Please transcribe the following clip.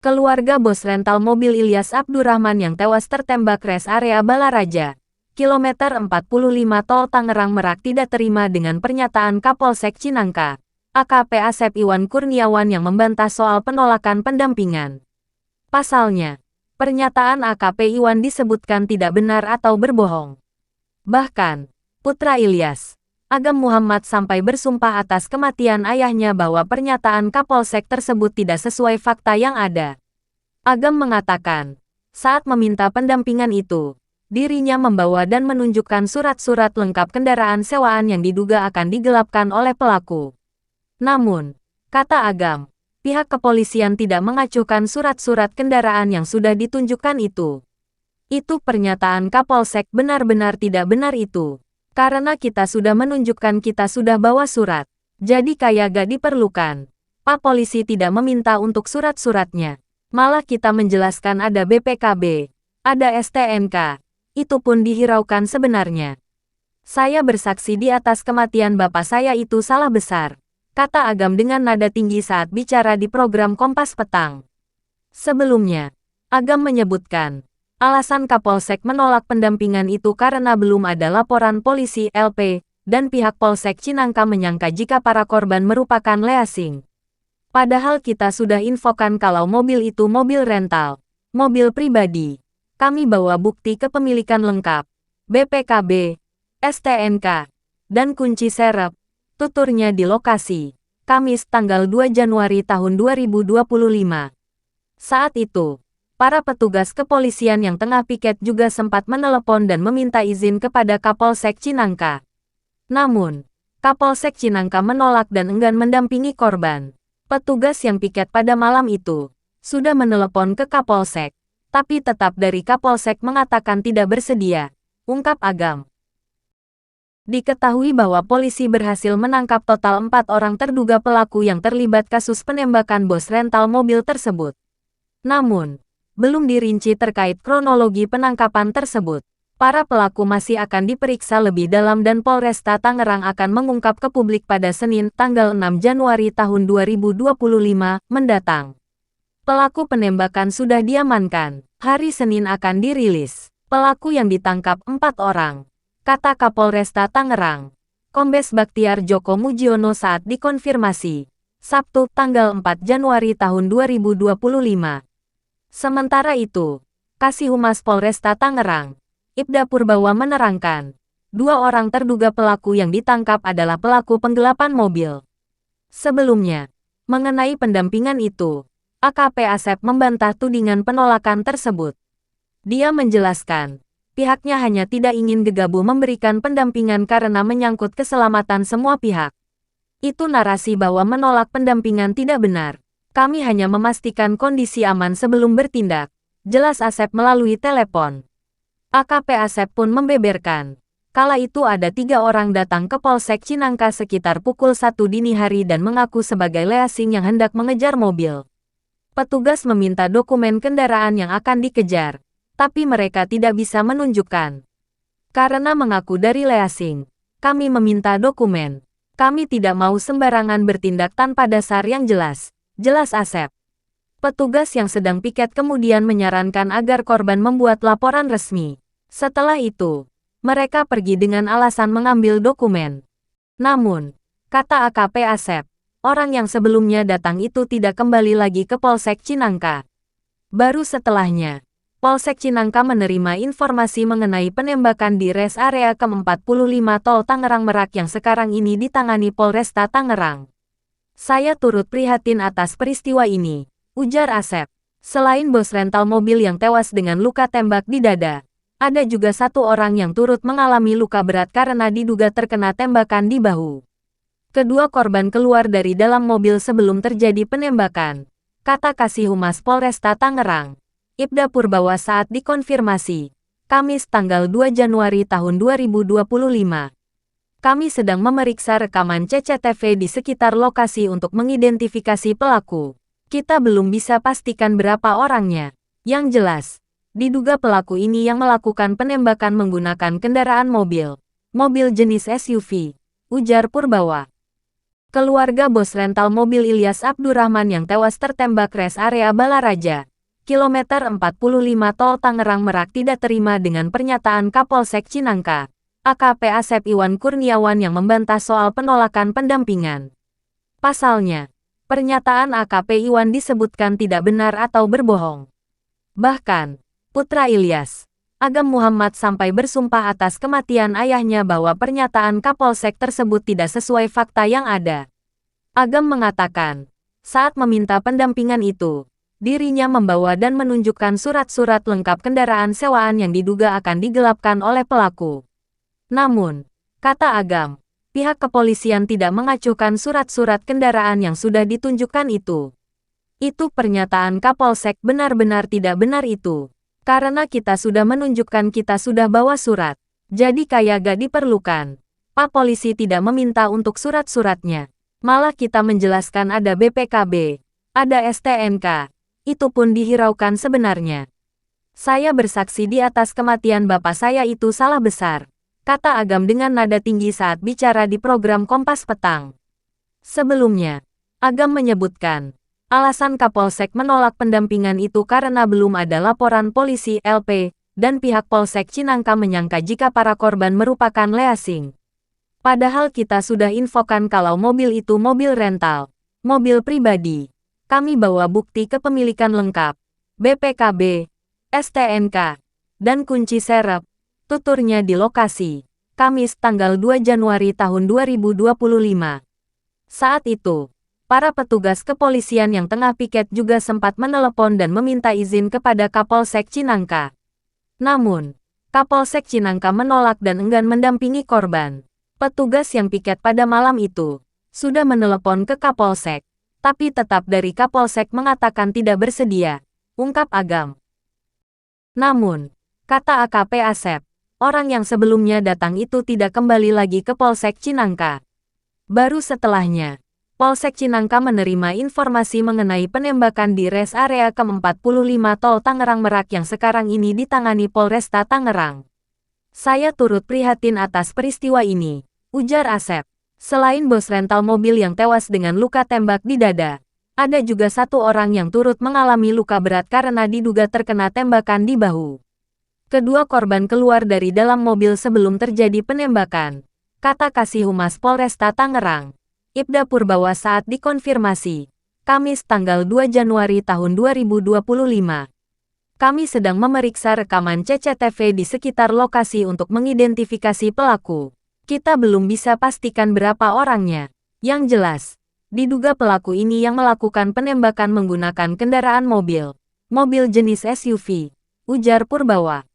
Keluarga bos rental mobil Ilyas Abdurrahman yang tewas tertembak res area Balaraja, kilometer 45 Tol Tangerang Merak tidak terima dengan pernyataan Kapolsek Cinangka, AKP Asep Iwan Kurniawan yang membantah soal penolakan pendampingan. Pasalnya, pernyataan AKP Iwan disebutkan tidak benar atau berbohong. Bahkan, putra Ilyas, Agam Muhammad sampai bersumpah atas kematian ayahnya bahwa pernyataan Kapolsek tersebut tidak sesuai fakta yang ada. Agam mengatakan, saat meminta pendampingan itu, dirinya membawa dan menunjukkan surat-surat lengkap kendaraan sewaan yang diduga akan digelapkan oleh pelaku. Namun, kata Agam, pihak kepolisian tidak mengacuhkan surat-surat kendaraan yang sudah ditunjukkan itu. Itu pernyataan Kapolsek benar-benar tidak benar itu. Karena kita sudah menunjukkan kita sudah bawa surat, jadi kayak gak diperlukan. Pak polisi tidak meminta untuk surat-suratnya. Malah kita menjelaskan ada BPKB, ada STNK. Itu pun dihiraukan sebenarnya. Saya bersaksi di atas kematian bapak saya itu salah besar, kata Agam dengan nada tinggi saat bicara di program Kompas Petang. Sebelumnya, Agam menyebutkan, alasan Kapolsek menolak pendampingan itu karena belum ada laporan polisi LP, dan pihak Polsek Cinangka menyangka jika para korban merupakan leasing. Padahal kita sudah infokan kalau mobil itu mobil rental, mobil pribadi. Kami bawa bukti kepemilikan lengkap, BPKB, STNK, dan kunci serep, tuturnya di lokasi, Kamis tanggal 2 Januari tahun 2025. Saat itu, para petugas kepolisian yang tengah piket juga sempat menelepon dan meminta izin kepada Kapolsek Cinangka. Namun, Kapolsek Cinangka menolak dan enggan mendampingi korban. Petugas yang piket pada malam itu sudah menelepon ke Kapolsek, tapi tetap dari Kapolsek mengatakan tidak bersedia, ungkap Agam. Diketahui bahwa polisi berhasil menangkap total 4 orang terduga pelaku yang terlibat kasus penembakan bos rental mobil tersebut. Namun, belum dirinci terkait kronologi penangkapan tersebut. Para pelaku masih akan diperiksa lebih dalam dan Polresta Tangerang akan mengungkap ke publik pada Senin, tanggal 6 Januari tahun 2025 mendatang. Pelaku penembakan sudah diamankan. Hari Senin akan dirilis. Pelaku yang ditangkap 4 orang, kata Kapolresta Tangerang, Kombes Baktiar Joko Mujiono saat dikonfirmasi, Sabtu, tanggal 4 Januari tahun 2025. Sementara itu, Kasih Humas Polresta Tangerang, Ibda Purbawa menerangkan, 2 orang terduga pelaku yang ditangkap adalah pelaku penggelapan mobil. Sebelumnya, mengenai pendampingan itu, AKP Asep membantah tudingan penolakan tersebut. Dia menjelaskan, pihaknya hanya tidak ingin gegabah memberikan pendampingan karena menyangkut keselamatan semua pihak. Itu narasi bahwa menolak pendampingan tidak benar. Kami hanya memastikan kondisi aman sebelum bertindak, jelas Asep melalui telepon. AKP Asep pun membeberkan, kala itu ada 3 orang datang ke Polsek Cinangka sekitar pukul 1 dini hari dan mengaku sebagai leasing yang hendak mengejar mobil. Petugas meminta dokumen kendaraan yang akan dikejar, tapi mereka tidak bisa menunjukkan. Karena mengaku dari leasing, kami meminta dokumen. Kami tidak mau sembarangan bertindak tanpa dasar yang jelas. Jelas Asep. Petugas yang sedang piket kemudian menyarankan agar korban membuat laporan resmi. Setelah itu, mereka pergi dengan alasan mengambil dokumen. Namun, kata AKP Asep, orang yang sebelumnya datang itu tidak kembali lagi ke Polsek Cinangka. Baru setelahnya, Polsek Cinangka menerima informasi mengenai penembakan di res area ke-45 Tol Tangerang Merak yang sekarang ini ditangani Polresta Tangerang. Saya turut prihatin atas peristiwa ini, ujar Asep. Selain bos rental mobil yang tewas dengan luka tembak di dada, ada juga 1 orang yang turut mengalami luka berat karena diduga terkena tembakan di bahu. Kedua korban keluar dari dalam mobil sebelum terjadi penembakan, kata Kasih Humas Polresta Tangerang, Ibda Purbawa saat dikonfirmasi, Kamis tanggal 2 Januari tahun 2025. Kami sedang memeriksa rekaman CCTV di sekitar lokasi untuk mengidentifikasi pelaku. Kita belum bisa pastikan berapa orangnya. Yang jelas, diduga pelaku ini yang melakukan penembakan menggunakan kendaraan mobil jenis SUV, ujar Purbawa. Keluarga bos rental mobil Ilyas Abdurrahman yang tewas tertembak res area Balaraja, kilometer 45 Tol Tangerang Merak tidak terima dengan pernyataan Kapolsek Cinangka, AKP Asep Iwan Kurniawan yang membantah soal penolakan pendampingan. Pasalnya, pernyataan AKP Iwan disebutkan tidak benar atau berbohong. Bahkan, putra Ilyas, Agam Muhammad sampai bersumpah atas kematian ayahnya bahwa pernyataan Kapolsek tersebut tidak sesuai fakta yang ada. Agam mengatakan, saat meminta pendampingan itu, dirinya membawa dan menunjukkan surat-surat lengkap kendaraan sewaan yang diduga akan digelapkan oleh pelaku. Namun, kata Agam, pihak kepolisian tidak mengacuhkan surat-surat kendaraan yang sudah ditunjukkan itu. Itu pernyataan Kapolsek benar-benar tidak benar itu. Karena kita sudah menunjukkan kita sudah bawa surat, jadi kayak gak diperlukan. Pak polisi tidak meminta untuk surat-suratnya. Malah kita menjelaskan ada BPKB, ada STNK. Itu pun dihiraukan sebenarnya. Saya bersaksi di atas kematian bapak saya itu salah besar, kata Agam dengan nada tinggi saat bicara di program Kompas Petang. Sebelumnya, Agam menyebutkan, alasan Kapolsek menolak pendampingan itu karena belum ada laporan polisi LP, dan pihak Polsek Cinangka menyangka jika para korban merupakan leasing. Padahal kita sudah infokan kalau mobil itu mobil rental, mobil pribadi. Kami bawa bukti kepemilikan lengkap, BPKB, STNK, dan kunci serep, tuturnya di lokasi, Kamis tanggal 2 Januari tahun 2025. Saat itu, para petugas kepolisian yang tengah piket juga sempat menelepon dan meminta izin kepada Kapolsek Cinangka. Namun, Kapolsek Cinangka menolak dan enggan mendampingi korban. Petugas yang piket pada malam itu sudah menelepon ke Kapolsek, tapi tetap dari Kapolsek mengatakan tidak bersedia, ungkap Agam. Namun, kata AKP Asep, orang yang sebelumnya datang itu tidak kembali lagi ke Polsek Cinangka. Baru setelahnya, Polsek Cinangka menerima informasi mengenai penembakan di res area ke-45 Tol Tangerang Merak yang sekarang ini ditangani Polresta Tangerang. Saya turut prihatin atas peristiwa ini, ujar Asep. Selain bos rental mobil yang tewas dengan luka tembak di dada, ada juga satu orang yang turut mengalami luka berat karena diduga terkena tembakan di bahu. Kedua korban keluar dari dalam mobil sebelum terjadi penembakan, kata Kasih Humas Polresta Tangerang, Ibda Purbawa saat dikonfirmasi, Kamis tanggal 2 Januari tahun 2025. Kami sedang memeriksa rekaman CCTV di sekitar lokasi untuk mengidentifikasi pelaku. Kita belum bisa pastikan berapa orangnya. Yang jelas, diduga pelaku ini yang melakukan penembakan menggunakan kendaraan mobil jenis SUV, ujar Purbawa.